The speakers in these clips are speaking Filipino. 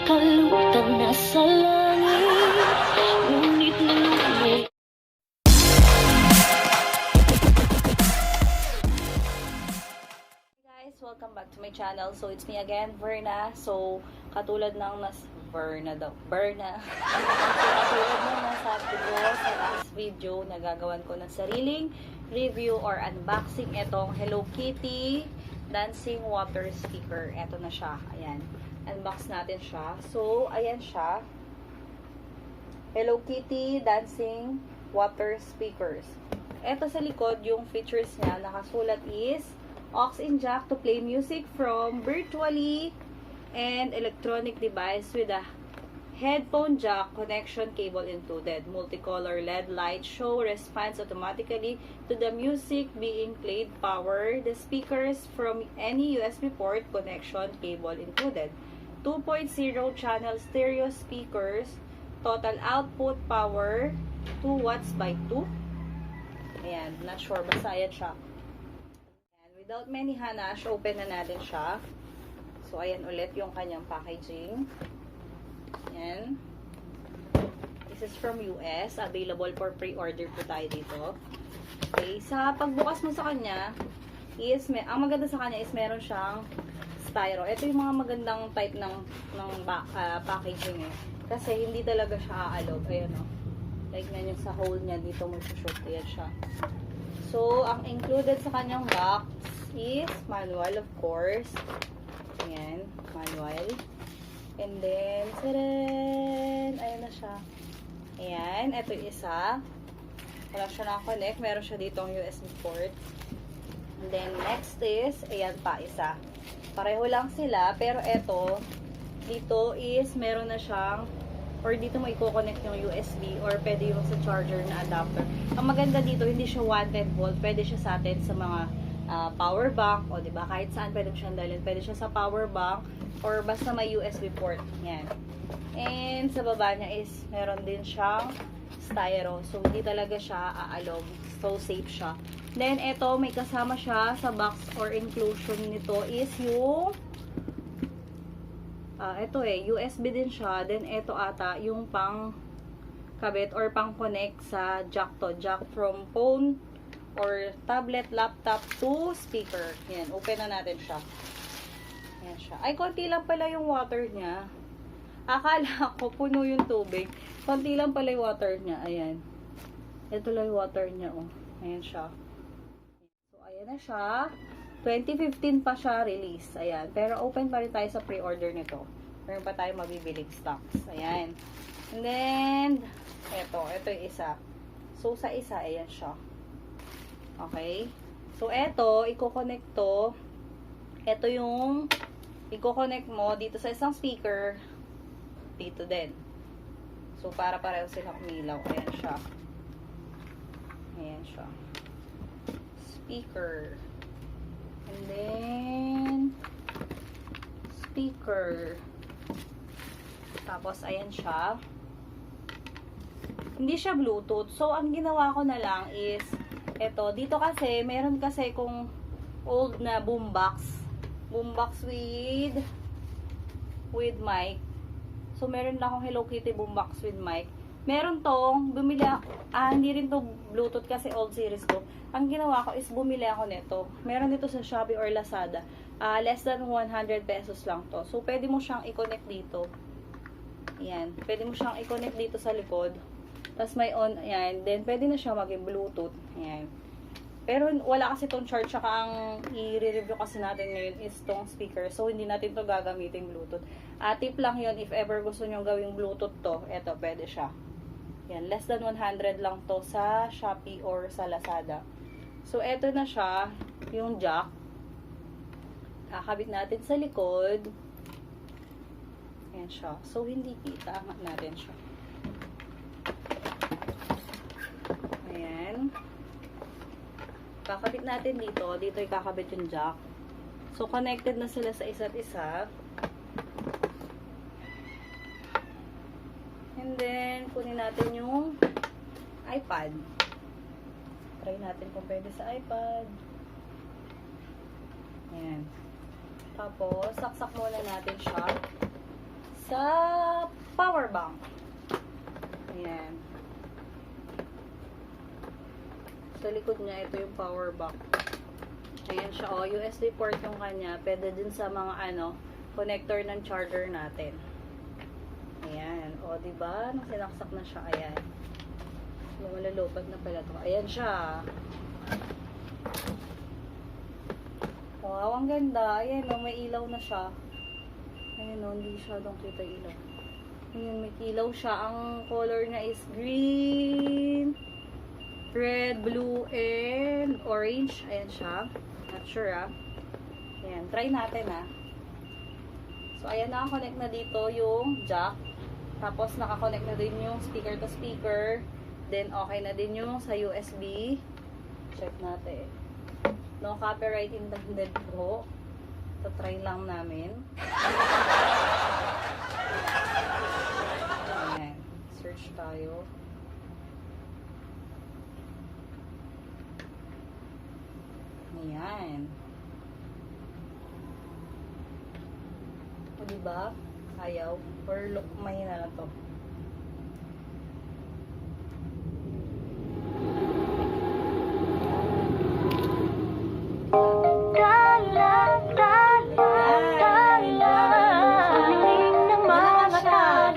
kalutang na sa langit, ngunit nalulungkot. Guys, welcome back to my channel. So it's me again, Verna. So katulad ng Verna daw. Verna. So katulad ng nasabi ko sa last video, nagagawan ko ng sariling review or unboxing itong Hello Kitty dancing water speaker. Ito na siya. Ayan. Unbox natin siya. So ayan siya. Hello Kitty dancing water speakers. Ito sa likod, yung features niya, nakasulat is aux-in jack to play music from virtually and electronic device with a headphone jack connection cable included. Multicolor LED light show responds automatically to the music being played. Power the speakers from any USB port, connection cable included. 2.0 channel stereo speakers. Total output power 2 watts by 2. Ayan, not sure, basta ayan siya. Without many hanash, open na natin siya. So, ayan ulit yung kanyang packaging. Ayan. This is from US. Available for pre-order po tayo dito. Okay. Sa pagbukas mo sa kanya, ang maganda sa kanya is meron siyang styro. Ito yung mga magandang type ng packaging eh. Kasi hindi talaga siya aalog. Ayan o. Like na yung sa hole niya, dito mo shoot. Ayan siya. So, ang included sa kanyang box is manual, of course. Ayan, manual. And then, tadan! Ayan na siya. Ayan, ito yung isa. Wala siya na-connect. Meron siya ditong USB port. And then, next is, ayan pa, isa. Pareho lang sila, pero ito, dito is, meron na siyang or dito mo i-connect yung USB or pwede yung sa charger na adapter. Ang maganda dito, hindi siya 110 volt. Pwede siya sa atin sa mga power bank o diba, kahit saan pwede mo siyang dalhin. Pwede siya sa power bank or basta may USB port. Yan. And sa baba niya is meron din siyang styro. So hindi talaga siya aalog. So safe siya. Then ito, may kasama siya sa box or inclusion nito is yung ito USB din siya. Then, ito ata, yung pang kabit or pang connect sa jack to. Jack from phone or tablet, laptop to speaker. Yan, open na natin siya. Yan siya. Ay, konti lang pala yung water niya. Akala ko puno yung tubig. Konti lang pala yung water niya. Ayan. Ito lang yung water niya, oh. Ayan siya. So, ayan na siya. 2015 pa siya release. Ayan. Pero open pa rin tayo sa pre-order nito. Meron pa tayo mabibiling stocks. Ayan. And then, ito yung isa. So, sa isa, ayan siya. Okay. So, ito, i-connect to. Ito yung i-connect mo dito sa isang speaker. Dito din. So, para pareho silang umilaw. Ayan siya. Ayan siya. Speaker. And then, speaker. Tapos, ayan siya. Hindi siya Bluetooth. So, ang ginawa ko na lang is, eto, dito kasi, meron kasi kung old na boombox. Boombox with mic. So, meron lang akong Hello Kitty boombox with mic. Meron tong, hindi rin to Bluetooth kasi old series ko. Ang ginawa ko is bumili ako nito. Meron dito sa Shopee or Lazada. Less than 100 pesos lang to. So, pwede mo siyang i-connect dito. Ayan. Pwede mo siyang i-connect dito sa likod. Tapos may on, ayan. Then, pwede na siya maging Bluetooth. Ayan. Pero, wala kasi tong charge. Saka ang i-review kasi natin ngayon is tong speaker. So, hindi natin to gagamitin Bluetooth. Tip lang yun, if ever gusto nyo gawing Bluetooth to, eto, pwede siya. Yan, less than 100 lang to sa Shopee or sa Lazada. So, eto na siya, yung jack. Kakabit natin sa likod. Ayan siya. So, hindi kita. Angat natin siya. Ayan. Kakabit natin dito. Dito ikakabit yung jack. So, connected na sila sa isa't isa. And then, kunin natin yung iPad. Try natin kung pwede sa iPad. Ayan. Tapos, saksak muna natin siya sa sa power bank. Ayan. Sa likod niya, ito yung power bank. Ayan siya. O, USB port yung kanya. Pwede din sa mga connector ng charger natin. Ayan. O, diba? Nung sinaksak na siya. Ayan. Lumalupad na pala ito. Ayan siya. Wow, ang ganda. Ayan o, may ilaw na siya. Ayan o, hindi siya doon kita ilaw. Ayan, may ilaw siya. Ang color niya is green, red, blue, and orange. Ayan siya. Not sure Ayan, try natin So, ayan, nakakonect na dito yung jack. Tapos, nakakonect na din yung speaker to speaker. Then, okay na din yung sa USB. Check natin. No copyright intended po. So, try lang namin. Ayan. Search tayo. Ayan. O, diba? Ayaw. Or look, mahina na to.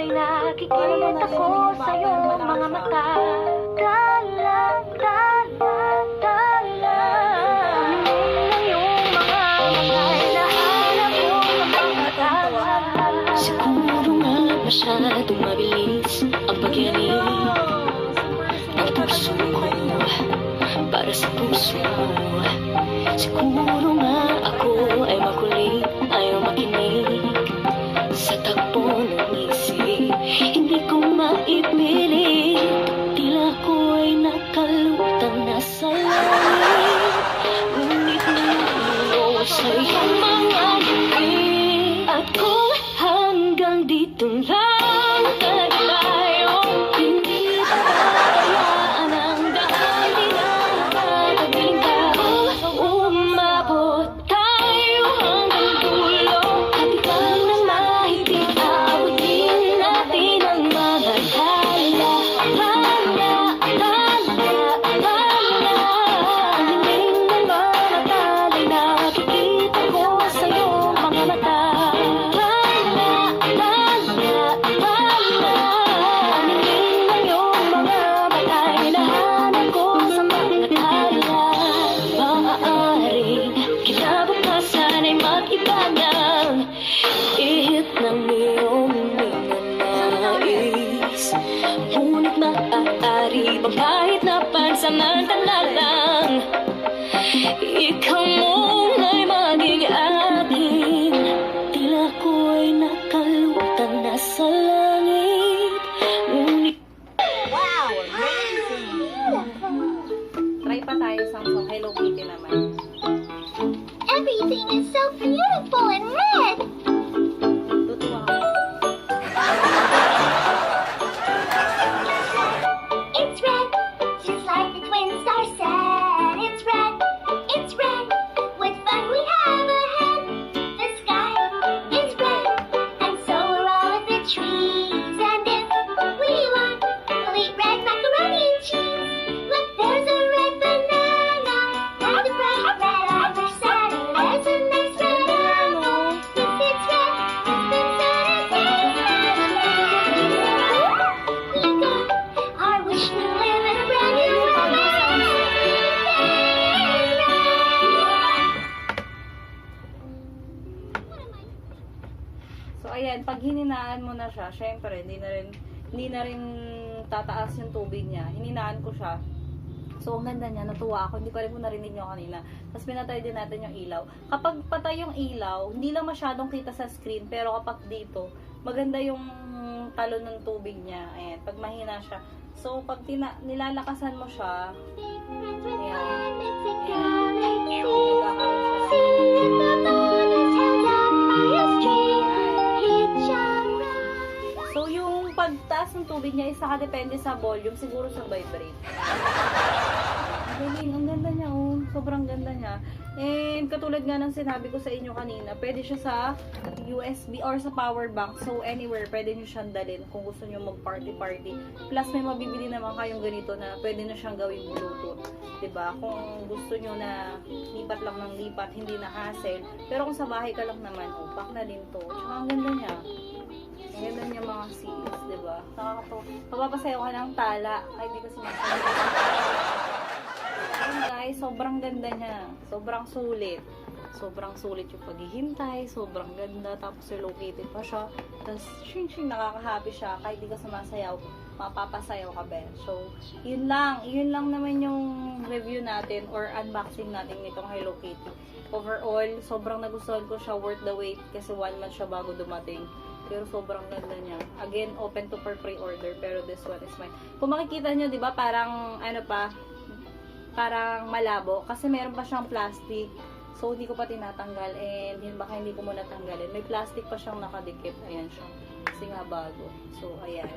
Nakikita ko sa'yo mga mata. Dala, dala, dala. Ang iyong mga hinahanap ko sa mga mata. Siguro nga masyadong mabilis ang pagyanig ng puso ko para sa puso mo. Siguro nga ako ay makulit, ayaw makinig sa takbo ng isip. Hindi ko maipilit, tila ko ay nakalutang nasa langit. Ngunit nalulo sa iyong mga ngiti. At kung hanggang dito lang tayo, hindi pabayaan ang daan, di na makakagaling ka. Umabot tayo hanggang dulo, at ikaw na mahigit, aabutin natin ang mga hala. Hala, hala, hala. Ang hiling ng mga talay, nakikita ko sa'yo mga mata. Hala, hala, hala. Ang hiling ng iyong mga mata, hinahanap ko sa mga tala. Maaaring kinabukasan ay mag-iba niyang ihip ng iyong ninanais. Ngunit maaari bang kahit na pansamantala lang, ikaw muna'y maging akin. Tila ko ay nakalutang nasa langit. Ngunit Wow! Amazing! Try pa tayo sa Hello Kitty naman. everything is so beautiful and red. Tutuwa ka. It's red, just like the twin star said. It's red, what fun we have ahead. The sky is red, and so are all of the trees. And if we want, we'll eat red macaroni and cheese. Look, there's a red banana, and a bright red other side. There's a nice red apple. Yes, it's red, it's been we got our wish to live in a brand new world. So, ayan, pag hininaan mo na siya, syempre, hindi na rin tataas yung tubig niya. Hininaan ko siya. So, ang ganda niya, natuwa ako. Hindi ko rin kung narinig nyo kanina. Tapos, pinatay din natin yung ilaw. Kapag patay yung ilaw, hindi lang masyadong kita sa screen. Pero kapag dito, maganda yung talon ng tubig niya. Ayan, pag mahina siya. So, pag nilalakasan mo siya, so, yung pagtaas ng tubig niya is nakadepende sa volume, siguro sa vibrate. Ang galing, ang ganda niya, oh. Sobrang ganda niya. And katulad nga ng sinabi ko sa inyo kanina, pwede siya sa USB or sa power bank. So anywhere, pwede nyo siyang dalhin kung gusto nyo mag-party-party. Plus may mabibili naman kayong ganito na pwede na siyang gawing Bluetooth. 'Di ba? Kung gusto nyo na lipat lang ng lipat, hindi na hassle. Pero kung sa bahay ka lang naman, pack na din to. Tsaka ang ganda niya. Ang ganda niya mga sis, 'di ba? Nakakatawa. Mapapasayaw ka ng tala. Ay, di kasi masayaw. Ayun guys, sobrang ganda niya. Sobrang sulit. Sobrang sulit yung paghihintay. Sobrang ganda. Tapos relocated pa siya. Tapos, shing, nakaka-happy siya. Kahit di ka sumasayaw, mapapasayaw ka ba. So, yun lang. Yun lang naman yung review natin or unboxing natin nitong Hello Kitty. Overall, sobrang nagustuhan ko siya. Worth the wait. Kasi 1 month siya bago dumating. Pero sobrang ganda niya. Again, open to for pre-order. Pero this one is mine. Kung makikita nyo, di ba, parang, parang malabo. Kasi meron pa siyang plastic. So, hindi ko pa tinatanggal. And, baka hindi ko muna tanggalin. May plastic pa siyang nakadikit. Ayan siya. Kasi nga bago. So, ayan.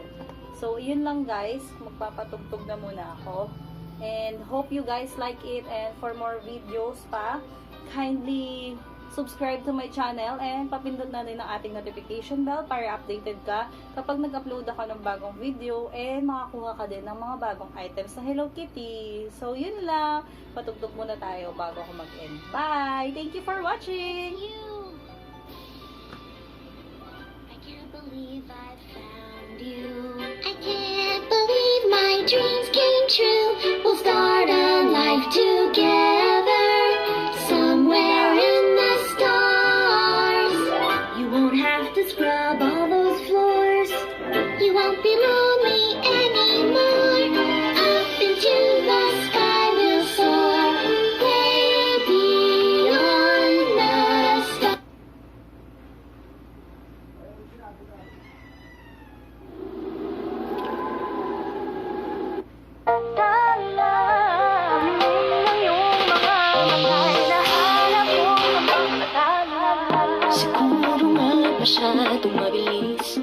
So, yun lang guys. Magpapatugtog na muna ako. And, hope you guys like it. And, for more videos pa, kindly subscribe to my channel and papindot na din ang ating notification bell para updated ka kapag nag-upload ako ng bagong video and makakuha ka din ng mga bagong items sa Hello Kitty. So, yun lang. Patugtog muna tayo bago ako mag-end. Bye! Thank you for watching! I can't believe I found you. I can't believe my dreams came true. We'll start a life together somewhere in the stars. You won't have to scrub all those floors. You won't be lonely anymore. Up into the sky we'll soar, way beyond the stars. Siguro nga masyadong mabilis